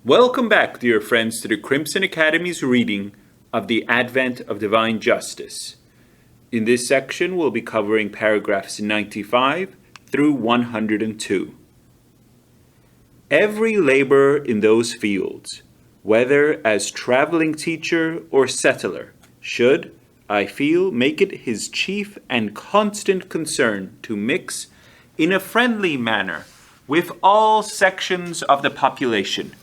Welcome back, dear friends, to the Crimson Academy's reading of The Advent of Divine Justice. In this section, we'll be covering paragraphs 95 through 102. Every laborer in those fields, whether as traveling teacher or settler, should, I feel, make it his chief and constant concern to mix in a friendly manner with all sections of the population,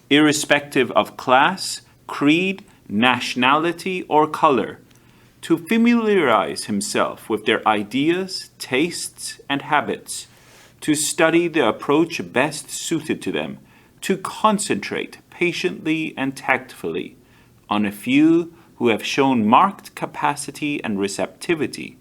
irrespective of class, creed, nationality, or color, to familiarize himself with their ideas, tastes, and habits, to study the approach best suited to them, to concentrate patiently and tactfully on a few who have shown marked capacity and receptivity,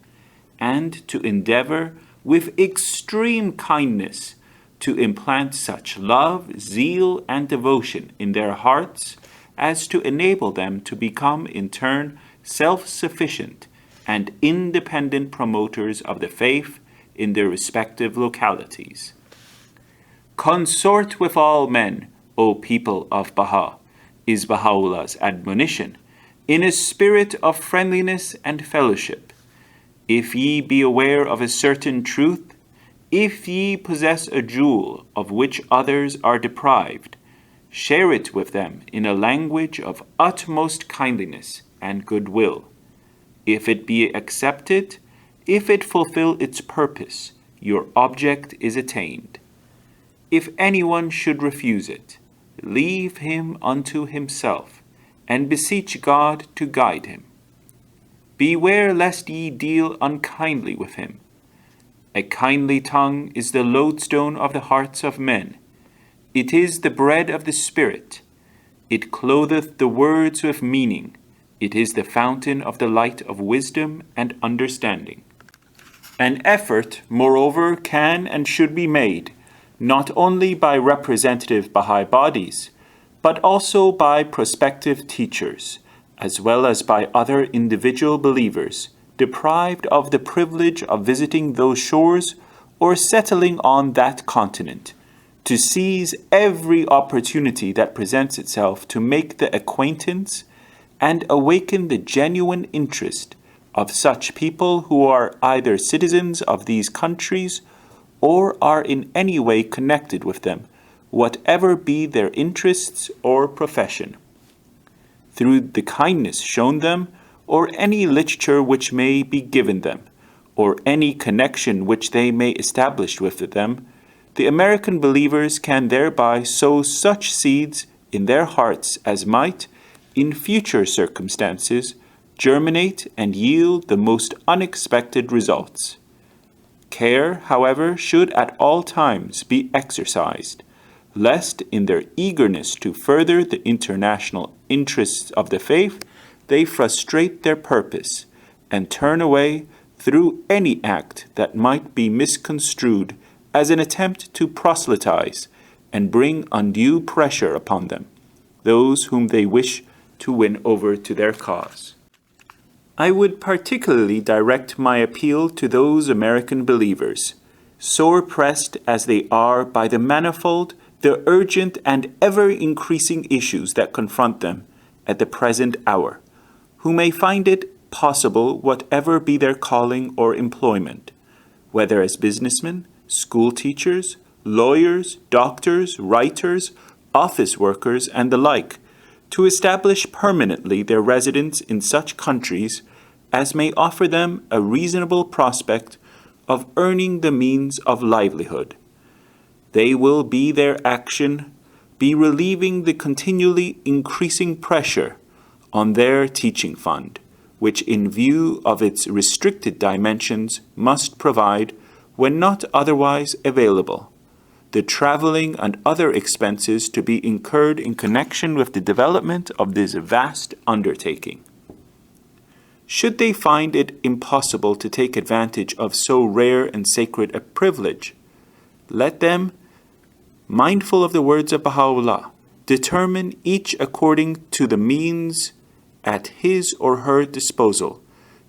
and to endeavor with extreme kindness to implant such love, zeal, and devotion in their hearts as to enable them to become in turn self-sufficient and independent promoters of the faith in their respective localities. Consort with all men, O people of Baha, is Baha'u'llah's admonition, in a spirit of friendliness and fellowship. If ye be aware of a certain truth, if ye possess a jewel of which others are deprived, share it with them in a language of utmost kindliness and goodwill. If it be accepted, if it fulfill its purpose, your object is attained. If anyone should refuse it, leave him unto himself, and beseech God to guide him. Beware lest ye deal unkindly with him. A kindly tongue is the lodestone of the hearts of men. It is the bread of the Spirit. It clotheth the words with meaning. It is the fountain of the light of wisdom and understanding. An effort, moreover, can and should be made, not only by representative Baha'i bodies, but also by prospective teachers, as well as by other individual believers, deprived of the privilege of visiting those shores or settling on that continent, to seize every opportunity that presents itself to make the acquaintance and awaken the genuine interest of such people who are either citizens of these countries or are in any way connected with them, whatever be their interests or profession. Through the kindness shown them, or any literature which may be given them, or any connection which they may establish with them, the American believers can thereby sow such seeds in their hearts as might, in future circumstances, germinate and yield the most unexpected results. Care, however, should at all times be exercised, lest in their eagerness to further the international interests of the faith, they frustrate their purpose and turn away through any act that might be misconstrued as an attempt to proselytize and bring undue pressure upon them, those whom they wish to win over to their cause. I would particularly direct my appeal to those American believers, sore pressed as they are by the manifold, the urgent and ever-increasing issues that confront them at the present hour, who may find it possible, whatever be their calling or employment, whether as businessmen, school teachers, lawyers, doctors, writers, office workers, and the like, to establish permanently their residence in such countries as may offer them a reasonable prospect of earning the means of livelihood. They will be their action, be relieving the continually increasing pressure on their teaching fund, which in view of its restricted dimensions must provide, when not otherwise available, the traveling and other expenses to be incurred in connection with the development of this vast undertaking. Should they find it impossible to take advantage of so rare and sacred a privilege, let them, mindful of the words of Baha'u'llah, determine each according to the means at his or her disposal,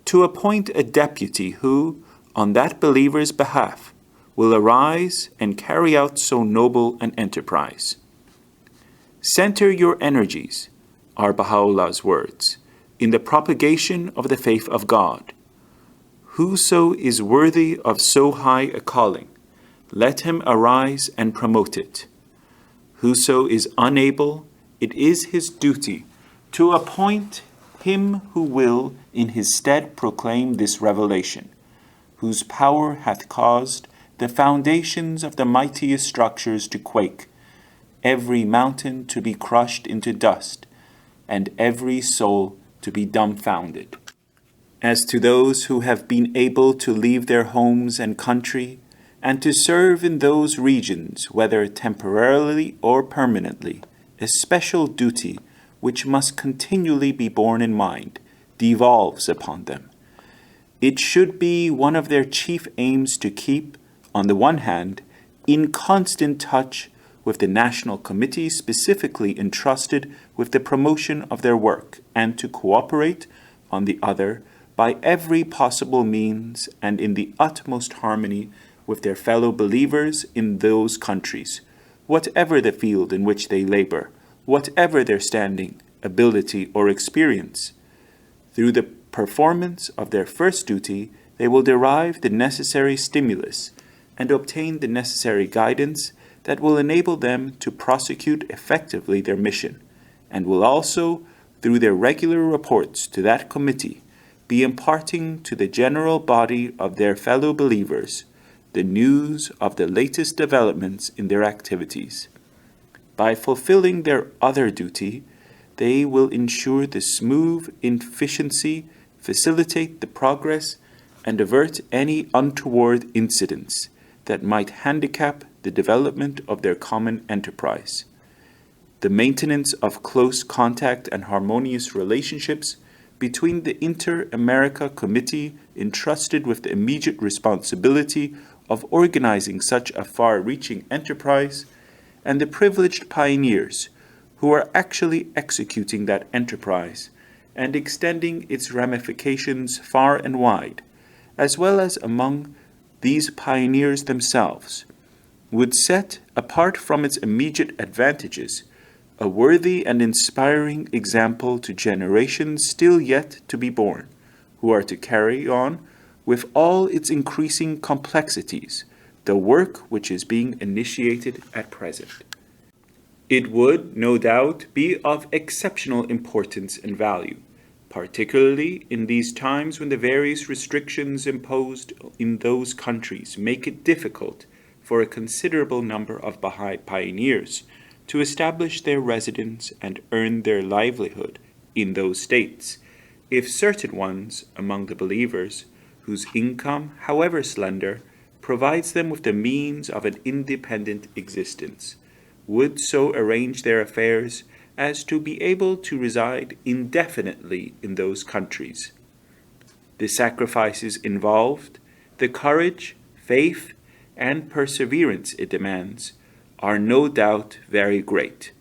to appoint a deputy who, on that believer's behalf, will arise and carry out so noble an enterprise. Center your energies, are Baha'u'llah's words, in the propagation of the faith of God. Whoso is worthy of so high a calling, let him arise and promote it. Whoso is unable, it is his duty to appoint him who will in his stead proclaim this revelation, whose power hath caused the foundations of the mightiest structures to quake, every mountain to be crushed into dust, and every soul to be dumbfounded. As to those who have been able to leave their homes and country, and to serve in those regions, whether temporarily or permanently, a special duty which must continually be borne in mind devolves upon them. It should be one of their chief aims to keep, on the one hand, in constant touch with the National Committee specifically entrusted with the promotion of their work, and to cooperate, on the other, by every possible means and in the utmost harmony with their fellow believers in those countries, whatever the field in which they labor, whatever their standing, ability, or experience. Through the performance of their first duty, they will derive the necessary stimulus and obtain the necessary guidance that will enable them to prosecute effectively their mission, and will also, through their regular reports to that committee, be imparting to the general body of their fellow believers the news of the latest developments in their activities. By fulfilling their other duty, they will ensure the smooth efficiency, facilitate the progress, and avert any untoward incidents that might handicap the development of their common enterprise. The maintenance of close contact and harmonious relationships between the Inter-America Committee entrusted with the immediate responsibility of organizing such a far-reaching enterprise, and the privileged pioneers who are actually executing that enterprise and extending its ramifications far and wide, as well as among these pioneers themselves, would set, apart from its immediate advantages, a worthy and inspiring example to generations still yet to be born, who are to carry on, with all its increasing complexities, the work which is being initiated at present. It would, no doubt, be of exceptional importance and value, particularly in these times when the various restrictions imposed in those countries make it difficult for a considerable number of Baha'i pioneers to establish their residence and earn their livelihood in those states, if certain ones among the believers, whose income, however slender, provides them with the means of an independent existence, would so arrange their affairs as to be able to reside indefinitely in those countries. The sacrifices involved, the courage, faith, and perseverance it demands, are no doubt very great.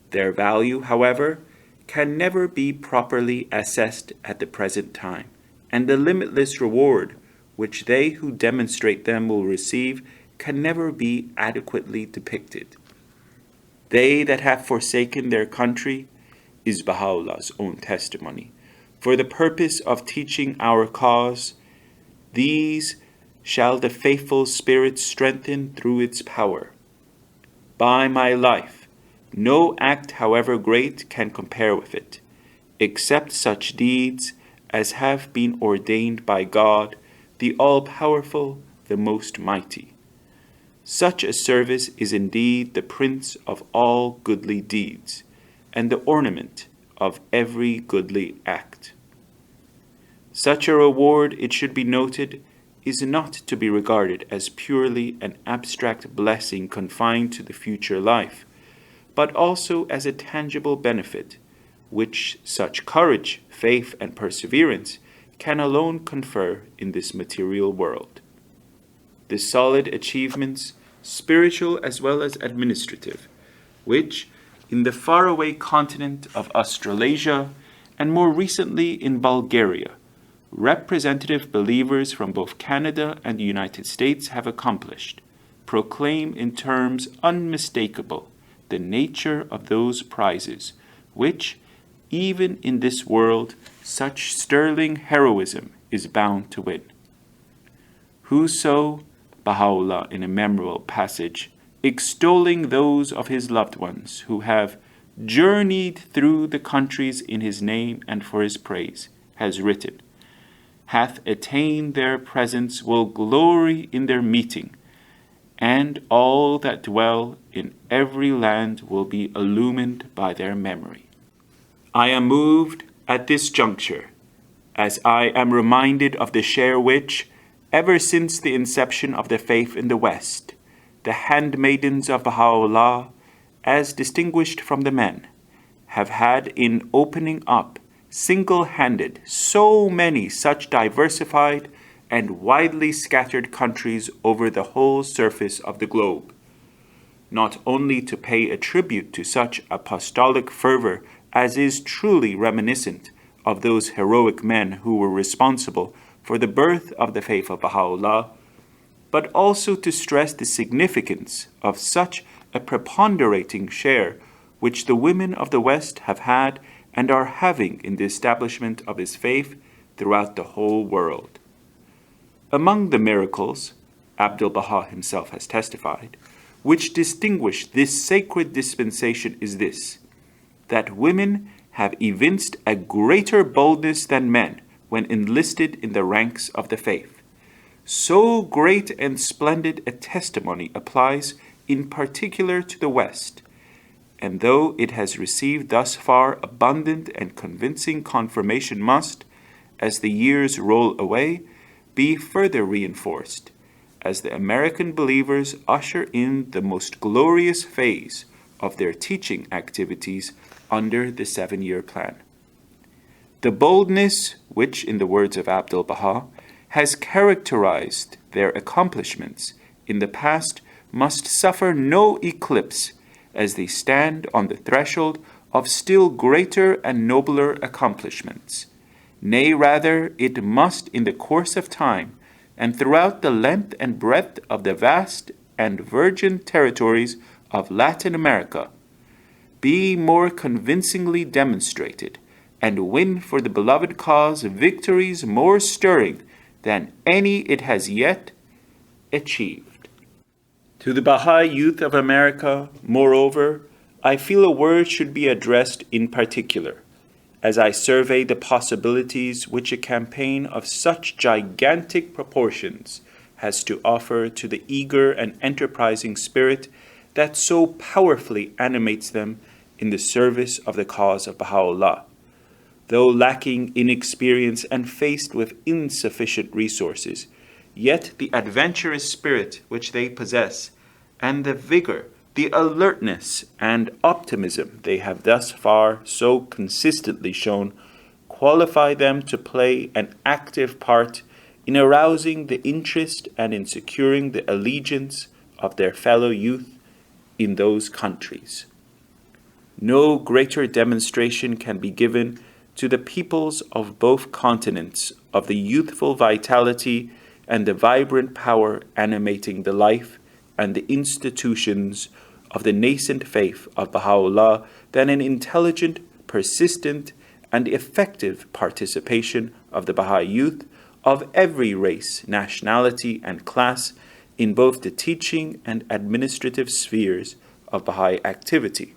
Their value, however, can never be properly assessed at the present time, and the limitless reward which they who demonstrate them will receive can never be adequately depicted. They that have forsaken their country, is Baha'u'llah's own testimony, for the purpose of teaching our cause, these shall the faithful spirit strengthen through its power. By my life, no act, however great, can compare with it, except such deeds as have been ordained by God, the all-powerful, the most mighty. Such a service is indeed the prince of all goodly deeds, and the ornament of every goodly act. Such a reward, it should be noted, is not to be regarded as purely an abstract blessing confined to the future life, but also as a tangible benefit, which such courage, faith, and perseverance can alone confer in this material world. The solid achievements, spiritual as well as administrative, which, in the faraway continent of Australasia, and more recently in Bulgaria, representative believers from both Canada and the United States have accomplished, proclaim in terms unmistakable the nature of those prizes, which, even in this world, such sterling heroism is bound to win. Whoso, Baha'u'llah in a memorable passage, extolling those of his loved ones who have journeyed through the countries in his name and for his praise, has written, hath attained their presence will glory in their meeting, and all that dwell in every land will be illumined by their memory. I am moved at this juncture, as I am reminded of the share which, ever since the inception of the faith in the West, the handmaidens of Baha'u'llah, as distinguished from the men, have had in opening up, single-handed, so many such diversified and widely scattered countries over the whole surface of the globe, not only to pay a tribute to such apostolic fervor as is truly reminiscent of those heroic men who were responsible for the birth of the faith of Baha'u'llah, but also to stress the significance of such a preponderating share which the women of the West have had and are having in the establishment of his faith throughout the whole world. Among the miracles, Abdul-Baha himself has testified, which distinguish this sacred dispensation is this, that women have evinced a greater boldness than men when enlisted in the ranks of the faith. So great and splendid a testimony applies in particular to the West, and though it has received thus far abundant and convincing confirmation must, as the years roll away, be further reinforced, as the American believers usher in the most glorious phase of their teaching activities under the 7-year plan. The boldness which, in the words of Abdul-Baha, has characterized their accomplishments in the past must suffer no eclipse as they stand on the threshold of still greater and nobler accomplishments. Nay, rather, it must in the course of time, and throughout the length and breadth of the vast and virgin territories of Latin America, be more convincingly demonstrated, and win for the beloved cause victories more stirring than any it has yet achieved. To the Baha'i youth of America, moreover, I feel a word should be addressed in particular, as I survey the possibilities which a campaign of such gigantic proportions has to offer to the eager and enterprising spirit that so powerfully animates them in the service of the cause of Baha'u'llah. Though lacking in experience and faced with insufficient resources, yet the adventurous spirit which they possess, and the vigor, the alertness, and optimism they have thus far so consistently shown, qualify them to play an active part in arousing the interest and in securing the allegiance of their fellow youth in those countries. No greater demonstration can be given to the peoples of both continents of the youthful vitality and the vibrant power animating the life and the institutions of the nascent faith of Baha'u'llah than an intelligent, persistent, and effective participation of the Baha'i youth of every race, nationality, and class in both the teaching and administrative spheres of Baha'i activity.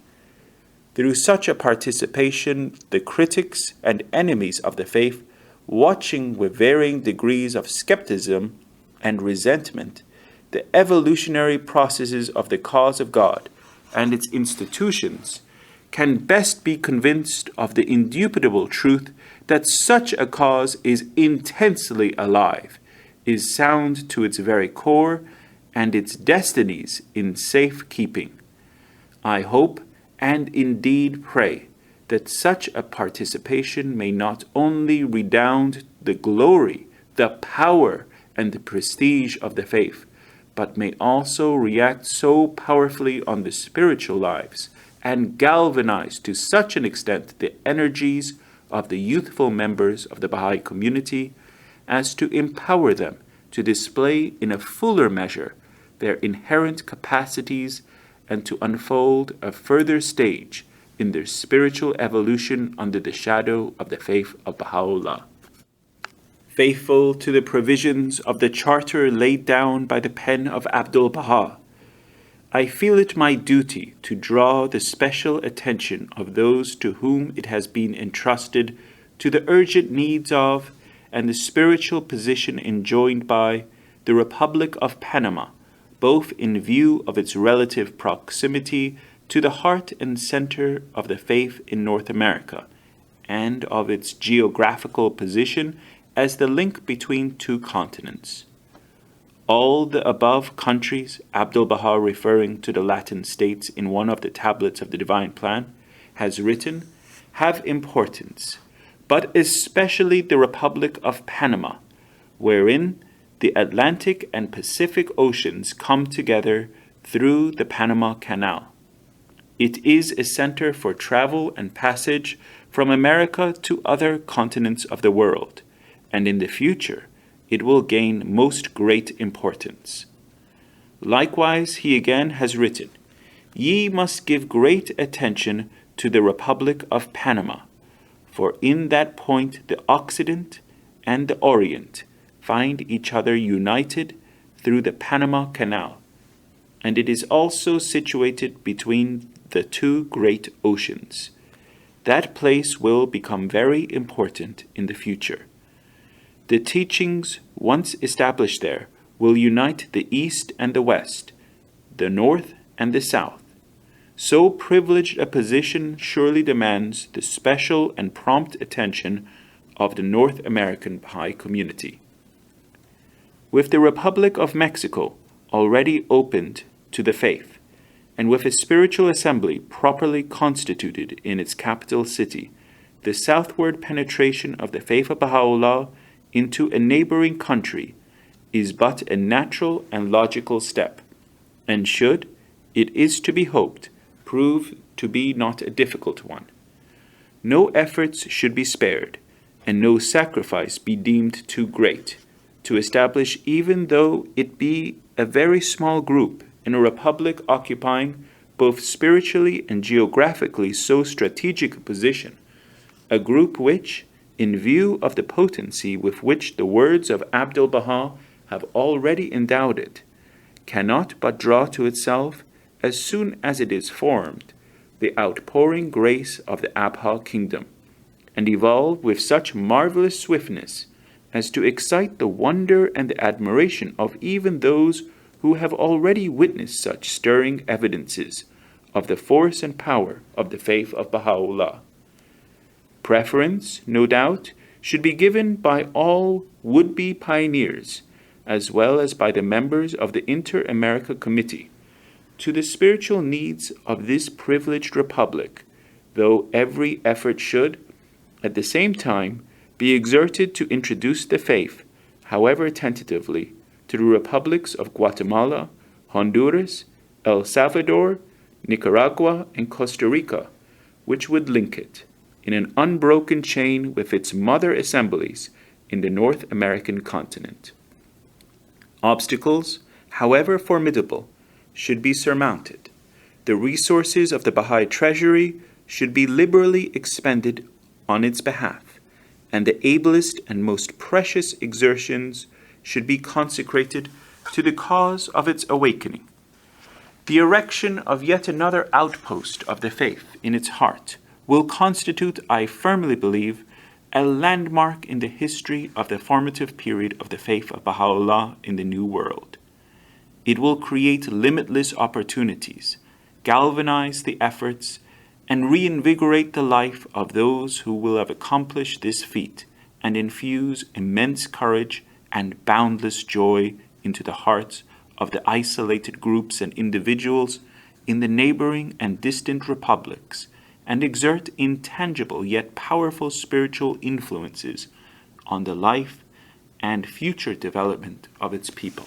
Through such a participation, the critics and enemies of the faith, watching with varying degrees of skepticism and resentment the evolutionary processes of the cause of God and its institutions, can best be convinced of the indubitable truth that such a cause is intensely alive, is sound to its very core, and its destinies in safe keeping. I hope and indeed pray that such a participation may not only redound the glory, the power, and the prestige of the faith, but may also react so powerfully on the spiritual lives and galvanize to such an extent the energies of the youthful members of the Baha'i community as to empower them to display in a fuller measure their inherent capacities and to unfold a further stage in their spiritual evolution under the shadow of the faith of Baha'u'llah. Faithful to the provisions of the charter laid down by the pen of Abdul-Baha, I feel it my duty to draw the special attention of those to whom it has been entrusted to the urgent needs of and the spiritual position enjoined by the Republic of Panama, both in view of its relative proximity to the heart and center of the faith in North America, and of its geographical position as the link between two continents. All the above countries, Abdul-Baha referring to the Latin states in one of the tablets of the Divine Plan, has written, have importance, but especially the Republic of Panama, wherein the Atlantic and Pacific Oceans come together through the Panama Canal. It is a center for travel and passage from America to other continents of the world, and in the future it will gain most great importance. Likewise, he again has written, Ye must give great attention to the Republic of Panama, for in that point the Occident and the Orient find each other united through the Panama Canal, and it is also situated between the two great oceans. That place will become very important in the future. The teachings, once established there, will unite the East and the West, the North and the South. So privileged a position surely demands the special and prompt attention of the North American Baha'i community. With the Republic of Mexico already opened to the faith, and with a spiritual assembly properly constituted in its capital city, the southward penetration of the faith of Baha'u'llah into a neighboring country is but a natural and logical step, and should, it is to be hoped, prove to be not a difficult one. No efforts should be spared, and no sacrifice be deemed too great, to establish, even though it be a very small group in a republic occupying both spiritually and geographically so strategic a position, a group which, in view of the potency with which the words of Abdul-Baha have already endowed it, cannot but draw to itself, as soon as it is formed, the outpouring grace of the Abha kingdom, and evolve with such marvelous swiftness as to excite the wonder and the admiration of even those who have already witnessed such stirring evidences of the force and power of the faith of Baha'u'llah. Preference, no doubt, should be given by all would-be pioneers, as well as by the members of the Inter-America Committee, to the spiritual needs of this privileged republic, though every effort should, at the same time, be exerted to introduce the faith, however tentatively, to the republics of Guatemala, Honduras, El Salvador, Nicaragua, and Costa Rica, which would link it in an unbroken chain with its mother assemblies in the North American continent. Obstacles, however formidable, should be surmounted. The resources of the Baha'i treasury should be liberally expended on its behalf, and the ablest and most precious exertions should be consecrated to the cause of its awakening. The erection of yet another outpost of the faith in its heart will constitute, I firmly believe, a landmark in the history of the formative period of the faith of Baha'u'llah in the New World. It will create limitless opportunities, galvanize the efforts, and reinvigorate the life of those who will have accomplished this feat, and infuse immense courage and boundless joy into the hearts of the isolated groups and individuals in the neighboring and distant republics, and exert intangible yet powerful spiritual influences on the life and future development of its people.